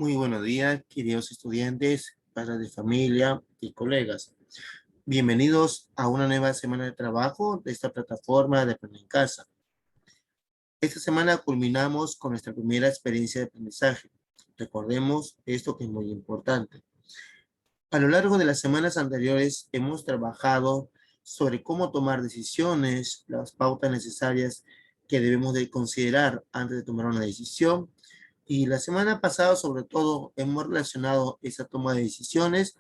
Muy buenos días, queridos estudiantes, padres de familia y colegas. Bienvenidos a una nueva semana de trabajo de esta plataforma de Aprender en Casa. Esta semana culminamos con nuestra primera experiencia de aprendizaje. Recordemos esto que es muy importante. A lo largo de las semanas anteriores hemos trabajado sobre cómo tomar decisiones, las pautas necesarias que debemos de considerar antes de tomar una decisión. Y la semana pasada, sobre todo, hemos relacionado esa toma de decisiones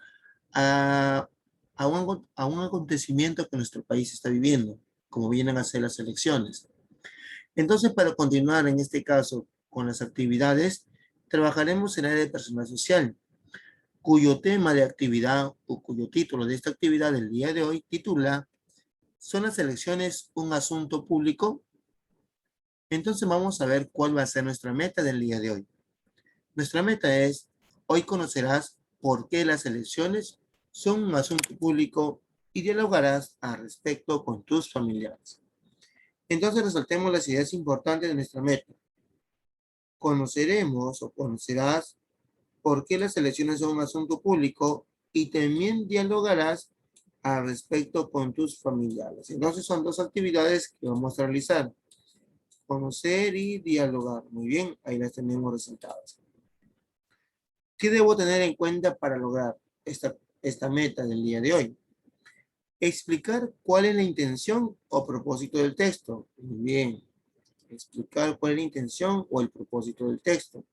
a, a un acontecimiento que nuestro país está viviendo, como vienen a ser las elecciones. Entonces, para continuar en este caso con las actividades, trabajaremos en el área de personal social, cuyo tema de actividad o cuyo título de esta actividad del día de hoy titula ¿Son las elecciones un asunto público? Entonces vamos a ver cuál va a ser nuestra meta del día de hoy. Nuestra meta es, hoy conocerás por qué las elecciones son un asunto público y dialogarás al respecto con tus familiares. Entonces resaltemos las ideas importantes de nuestra meta. Conoceremos o conocerás por qué las elecciones son un asunto público y también dialogarás al respecto con tus familiares. Entonces son dos actividades que vamos a realizar. Conocer y dialogar. Muy bien, ahí las tenemos resaltadas. ¿Qué debo tener en cuenta para lograr esta meta del día de hoy? Explicar cuál es la intención o propósito del texto. Muy bien. Explicar cuál es la intención o el propósito del texto.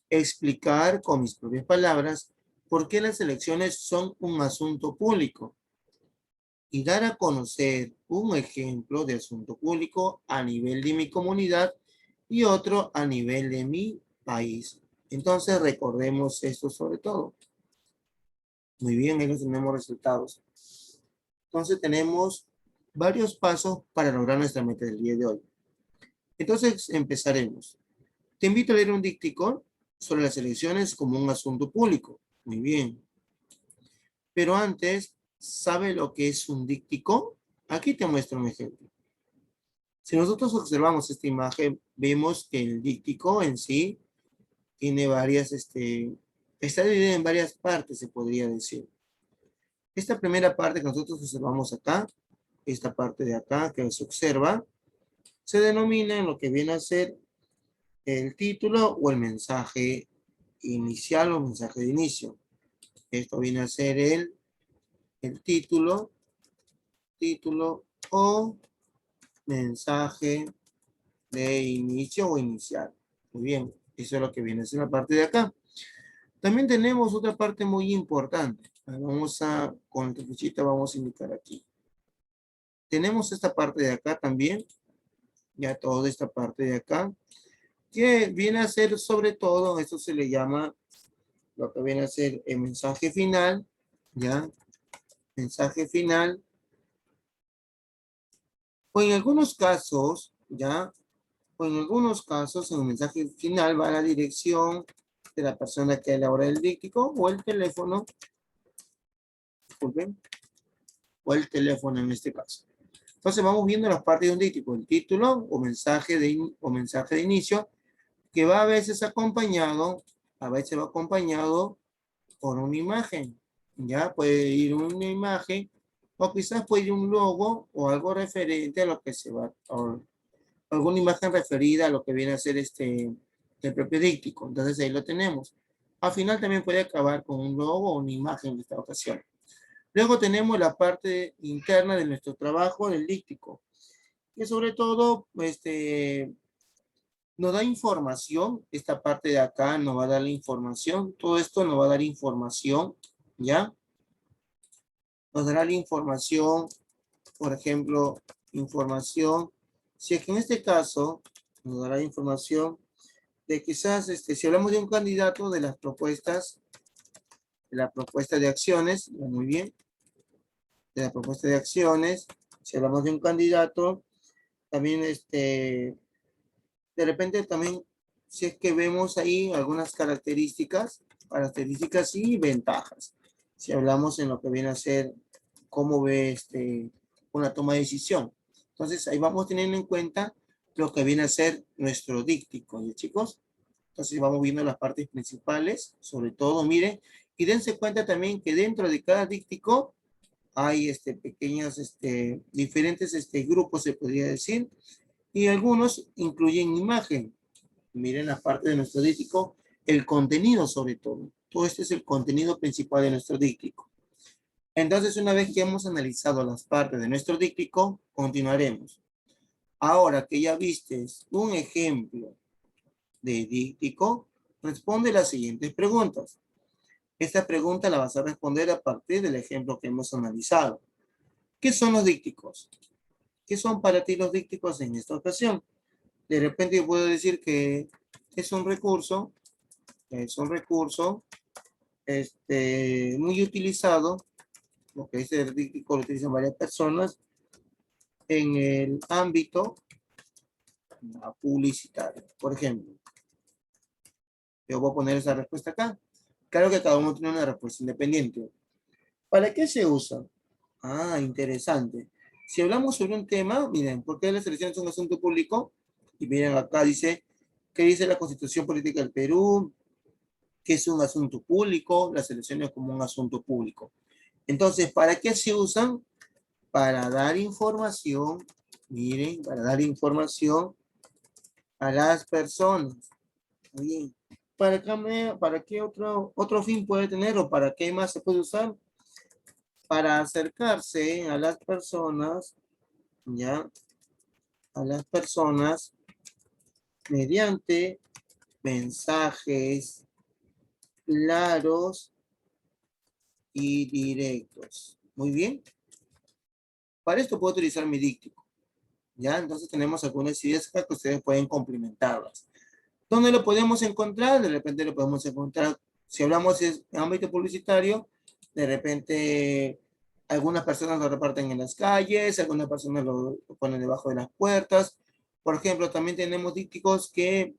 Explicar con mis propias palabras por qué las elecciones son un asunto público. Y dar a conocer un ejemplo de asunto público a nivel de mi comunidad y otro a nivel de mi país. Entonces recordemos esto sobre todo. Muy bien, ahí tenemos resultados. Entonces tenemos varios pasos para lograr nuestra meta del día de hoy. Entonces empezaremos. Te invito a leer un dicticón sobre las elecciones como un asunto público. Muy bien. Pero antes, ¿sabe lo que es un dicticón? Aquí te muestro un ejemplo. Si nosotros observamos esta imagen, vemos que el díptico en sí tiene varias, está dividido en varias partes, se podría decir. Esta primera parte que nosotros observamos acá, esta parte de acá que se observa, se denomina en lo que viene a ser el título o el mensaje inicial o mensaje de inicio. Esto viene a ser el título o mensaje de inicio o inicial. Muy bien, eso es lo que viene a ser la parte de acá. También tenemos otra parte muy importante. Vamos a, con la flechita vamos a indicar aquí. Tenemos esta parte de acá también, ya toda esta parte de acá, que viene a ser sobre todo, esto se le llama, lo que viene a ser el mensaje final, ya, mensaje final, o en algunos casos, ya, o en algunos casos, en el mensaje final va la dirección de la persona que elabora el díptico o el teléfono, disculpen, o el teléfono en este caso. Entonces vamos viendo las partes de un díptico, el título o mensaje de inicio, que va a veces acompañado, por una imagen. Ya puede ir una imagen o quizás puede ir un logo o algo referente a lo que se va, o alguna imagen referida a lo que viene a ser el propio díptico. Entonces ahí lo tenemos. Al final también puede acabar con un logo o una imagen en esta ocasión. Luego tenemos la parte interna de nuestro trabajo, el díptico, que sobre todo nos da información. Esta parte de acá nos va a dar la información. Todo esto nos va a dar información, ¿ya? Nos dará la información, por ejemplo, información. Si es que en este caso nos dará información de quizás, si hablamos de un candidato, de las propuestas, de la propuesta de acciones, muy bien, de la propuesta de acciones, si hablamos de un candidato, también de repente también, si es que vemos ahí algunas características y ventajas. Si hablamos en lo que viene a ser cómo ve una toma de decisión. Entonces ahí vamos teniendo en cuenta lo que viene a ser nuestro díptico, ¿sí, chicos? Entonces vamos viendo las partes principales, sobre todo, miren, y dense cuenta también que dentro de cada díptico hay pequeños diferentes grupos, se podría decir, y algunos incluyen imagen. Miren la parte de nuestro díptico, el contenido sobre todo. Todo este es el contenido principal de nuestro díptico. Entonces, una vez que hemos analizado las partes de nuestro díptico, continuaremos. Ahora que ya vistes un ejemplo de díptico, responde las siguientes preguntas. Esta pregunta la vas a responder a partir del ejemplo que hemos analizado. ¿Qué son los dípticos? ¿Qué son para ti los dípticos en esta ocasión? De repente yo puedo decir que es un recurso muy utilizado, porque ese díptico lo utilizan varias personas en el ámbito publicitario. Por ejemplo, yo voy a poner esa respuesta acá. Claro que cada uno tiene una respuesta independiente. ¿Para qué se usa? Ah, interesante. Si hablamos sobre un tema, miren, ¿por qué las elecciones son un asunto público? Y miren acá dice, ¿qué dice la Constitución Política del Perú? ¿Qué es un asunto público? Las elecciones como un asunto público. Entonces, ¿para qué se usan? Para dar información, miren, para dar información a las personas. Muy bien. ¿Para qué otro fin puede tener o para qué más se puede usar? Para acercarse a las personas, ¿ya? A las personas mediante mensajes claros y directos. Muy bien. Para esto puedo utilizar mi díptico, ¿ya? Entonces tenemos algunas ideas acá que ustedes pueden complementarlas. ¿Dónde lo podemos encontrar? De repente lo podemos encontrar, si hablamos en ámbito publicitario, de repente algunas personas lo reparten en las calles, algunas personas lo ponen debajo de las puertas. Por ejemplo, también tenemos dípticos que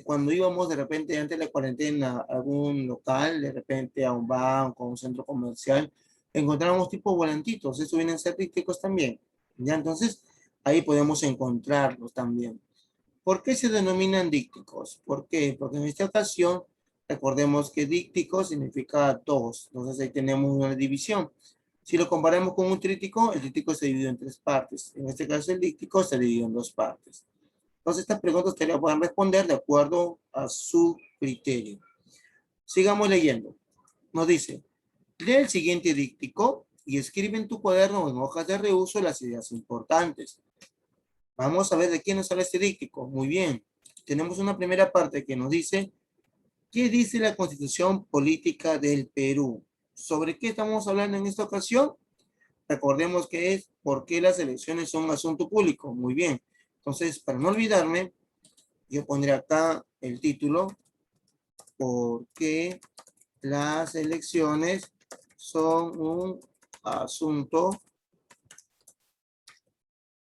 cuando íbamos de repente antes de la cuarentena a algún local, de repente a un banco, a un centro comercial, encontramos tipo volantitos, estos vienen a ser dípticos también. ¿Ya? Entonces, ahí podemos encontrarlos también. ¿Por qué se denominan dípticos? ¿Por qué? Porque en esta ocasión, recordemos que díptico significa dos. Entonces ahí tenemos una división. Si lo comparamos con un tríptico, el tríptico se divide en tres partes. En este caso, el díptico se divide en dos partes. Entonces estas preguntas ustedes las pueden responder de acuerdo a su criterio. Sigamos leyendo. Nos dice, lee el siguiente díptico y escribe en tu cuaderno o en hojas de reuso las ideas importantes. Vamos a ver de quién nos habla este díptico. Muy bien. Tenemos una primera parte que nos dice, ¿qué dice la Constitución Política del Perú? ¿Sobre qué estamos hablando en esta ocasión? Recordemos que es ¿por qué las elecciones son un asunto público? Muy bien. Entonces, para no olvidarme, yo pondré acá el título, ¿por qué las elecciones son un asunto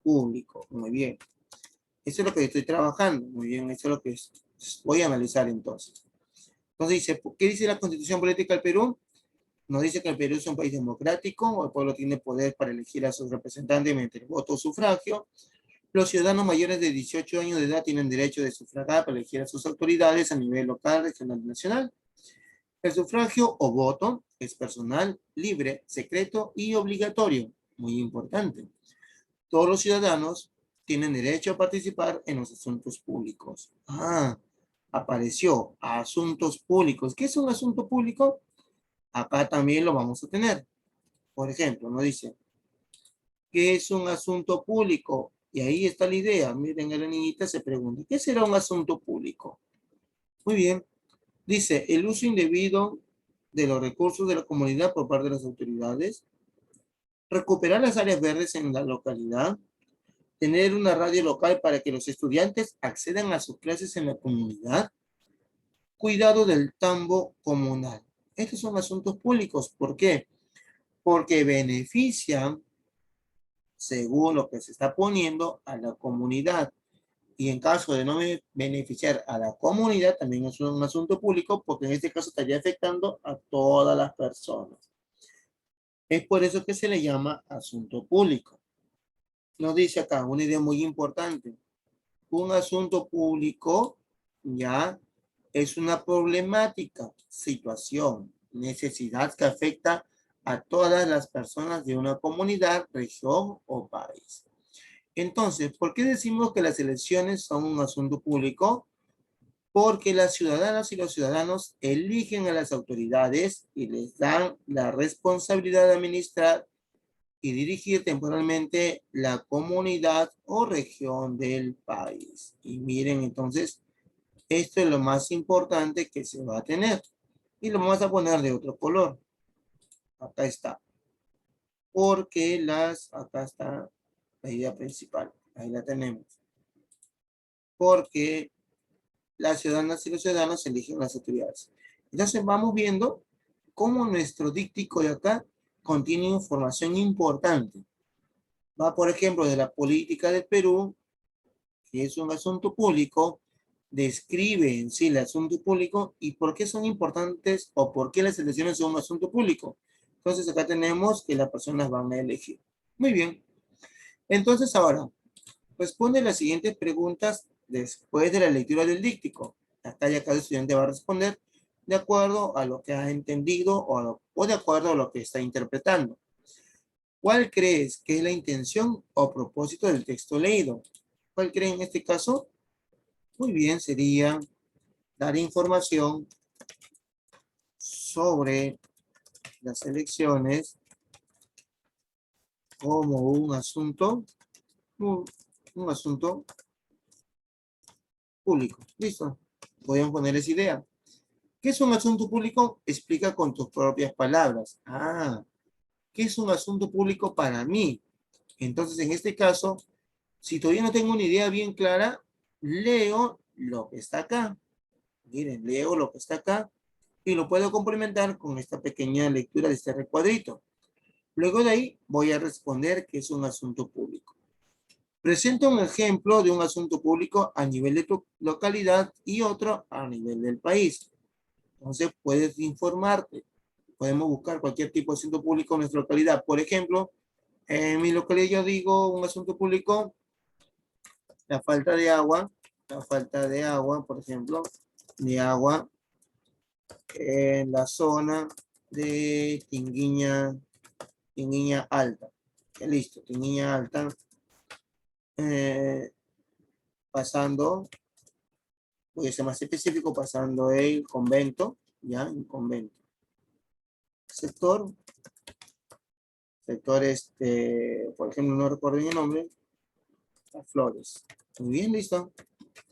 público? Muy bien. Eso es lo que estoy trabajando. Muy bien, eso es lo que voy a analizar entonces. Entonces dice, ¿qué dice la Constitución Política del Perú? Nos dice que el Perú es un país democrático, el pueblo tiene poder para elegir a sus representantes mediante el voto o sufragio. Los ciudadanos mayores de 18 años de edad tienen derecho de sufragar para elegir a sus autoridades a nivel local, regional y nacional. El sufragio o voto es personal, libre, secreto y obligatorio. Muy importante. Todos los ciudadanos tienen derecho a participar en los asuntos públicos. Ah, apareció asuntos públicos. ¿Qué es un asunto público? Acá también lo vamos a tener. Por ejemplo, nos dice, ¿qué es un asunto público? Y ahí está la idea. Miren, a la niñita se pregunta, ¿qué será un asunto público? Muy bien. Dice, el uso indebido de los recursos de la comunidad por parte de las autoridades, recuperar las áreas verdes en la localidad, tener una radio local para que los estudiantes accedan a sus clases en la comunidad, cuidado del tambo comunal. Estos son asuntos públicos. ¿Por qué? Porque benefician, según lo que se está poniendo, a la comunidad. Y en caso de no beneficiar a la comunidad, también es un asunto público, porque en este caso estaría afectando a todas las personas. Es por eso que se le llama asunto público. Nos dice acá una idea muy importante. Un asunto público, ya, Es una problemática, situación, necesidad que afecta a todas las personas de una comunidad, región o país. Entonces, ¿por qué decimos que las elecciones son un asunto público? Porque las ciudadanas y los ciudadanos eligen a las autoridades y les dan la responsabilidad de administrar y dirigir temporalmente la comunidad o región del país. Y miren, entonces, esto es lo más importante que se va a tener. Y lo vamos a poner de otro color. Acá está. Porque acá está la idea principal. Ahí la tenemos. Porque las ciudadanas y los ciudadanos eligen las autoridades. Entonces vamos viendo cómo nuestro díptico de acá contiene información importante. Va, por ejemplo, de la política del Perú, que es un asunto público, describe en sí el asunto público y por qué son importantes o por qué las elecciones son un asunto público. Entonces acá tenemos que las personas van a elegir. Muy bien. Entonces ahora, responde las siguientes preguntas después de la lectura del díptico. Acá ya cada estudiante va a responder de acuerdo a lo que ha entendido o de acuerdo a lo que está interpretando. ¿Cuál crees que es la intención o propósito del texto leído? ¿Cuál cree en este caso? Muy bien, sería dar información sobre las elecciones como un asunto público. ¿Listo? Podemos poner esa idea. ¿Qué es un asunto público? Explica con tus propias palabras. Ah, ¿qué es un asunto público para mí? Entonces, en este caso, si todavía no tengo una idea bien clara, leo lo que está acá. Miren, leo lo que está acá y lo puedo complementar con esta pequeña lectura de este recuadrito. Luego de ahí voy a responder que es un asunto público. Presenta un ejemplo de un asunto público a nivel de tu localidad y otro a nivel del país. Entonces puedes informarte. Podemos buscar cualquier tipo de asunto público en nuestra localidad. Por ejemplo, en mi localidad yo digo un asunto público, la falta de agua, por ejemplo, de agua en la zona de Tinguiña Alta. Listo, Tinguiña Alta. Eh, pasando, voy a ser más específico, pasando el convento, ya, el convento. Sector, por ejemplo, no recuerdo bien el nombre, las flores. Muy bien, listo.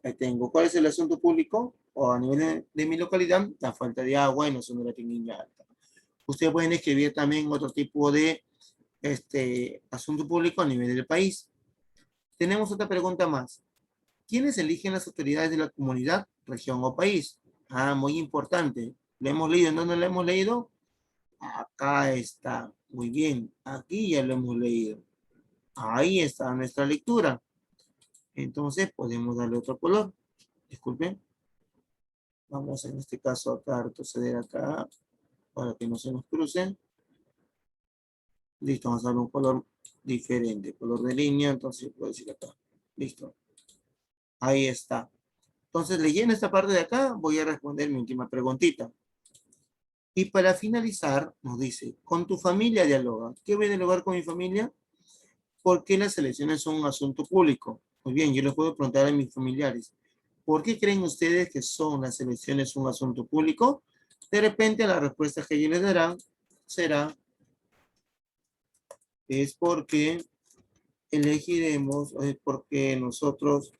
Ahí tengo. ¿Cuál es el asunto público? O a nivel de mi localidad, la falta de agua en la zona de la Tinguiña Alta. Ustedes pueden escribir también otro tipo de asunto público a nivel del país. Tenemos otra pregunta más. ¿Quiénes eligen las autoridades de la comunidad, región o país? Ah, muy importante. ¿Lo hemos leído? ¿No lo hemos leído? Acá está. Muy bien. Aquí ya lo hemos leído. Ahí está nuestra lectura. Entonces podemos darle otro color. Disculpen. Vamos en este caso acá a retroceder acá para que no se nos crucen. Listo, vamos a darle un color diferente. Color de línea, entonces puedo decir acá. Listo. Ahí está. Entonces, leyendo esta parte de acá, voy a responder mi última preguntita. Y para finalizar, nos dice, con tu familia dialoga. ¿Qué voy a dialogar con mi familia? ¿Por qué las elecciones son un asunto público? Muy bien, yo les puedo preguntar a mis familiares, ¿por qué creen ustedes que son las elecciones un asunto público? De repente la respuesta que ellos les darán será, es porque elegiremos, es porque nosotros,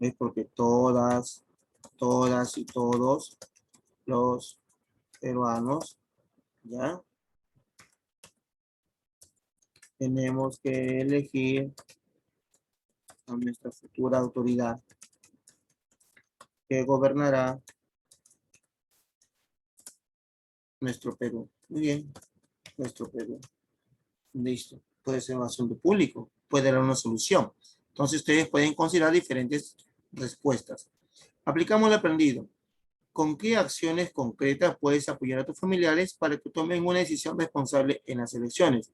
es porque todas y todos los peruanos, ¿ya? Tenemos que elegir a nuestra futura autoridad que gobernará nuestro Perú. Muy bien, nuestro Perú. Listo. Puede ser un asunto público, puede dar una solución. Entonces ustedes pueden considerar diferentes respuestas. Aplicamos lo aprendido. ¿Con qué acciones concretas puedes apoyar a tus familiares para que tomen una decisión responsable en las elecciones?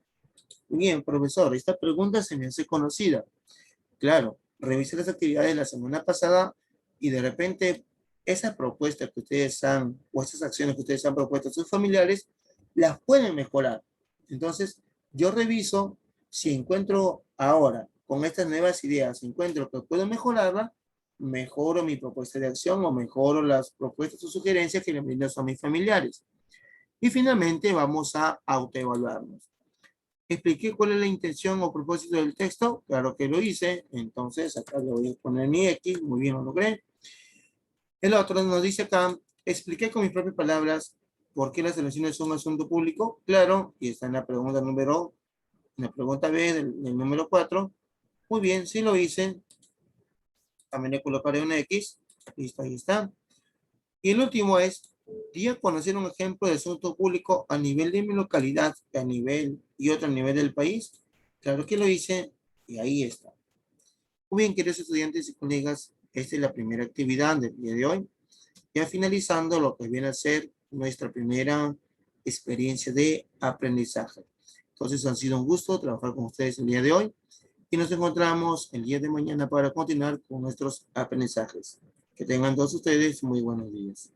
Muy bien, profesor, esta pregunta se me hace conocida. Claro, revise las actividades de la semana pasada y de repente esa propuesta que ustedes han, o esas acciones que ustedes han propuesto a sus familiares, las pueden mejorar. Entonces, yo reviso si encuentro ahora, con estas nuevas ideas, si encuentro que puedo mejorarla, mejoro mi propuesta de acción o mejoro las propuestas o sugerencias que le brindo a mis familiares. Y finalmente vamos a autoevaluarnos. ¿Expliqué cuál es la intención o propósito del texto? Claro que lo hice. Entonces, acá le voy a poner mi X. Muy bien, lo logré. El otro nos dice acá, expliqué con mis propias palabras por qué las elecciones son un asunto público. Claro, y está en la pregunta número, en la pregunta B del número 4. Muy bien, sí lo hice. También le colocaré una X. Listo, ahí está. Y el último es, di a conocer un ejemplo de asunto público a nivel de mi localidad, a nivel y otro a nivel del país. Claro que lo hice y ahí está. Muy bien, queridos estudiantes y colegas, esta es la primera actividad del día de hoy. Ya finalizando lo que viene a ser nuestra primera experiencia de aprendizaje. Entonces, ha sido un gusto trabajar con ustedes el día de hoy y nos encontramos el día de mañana para continuar con nuestros aprendizajes. Que tengan todos ustedes muy buenos días.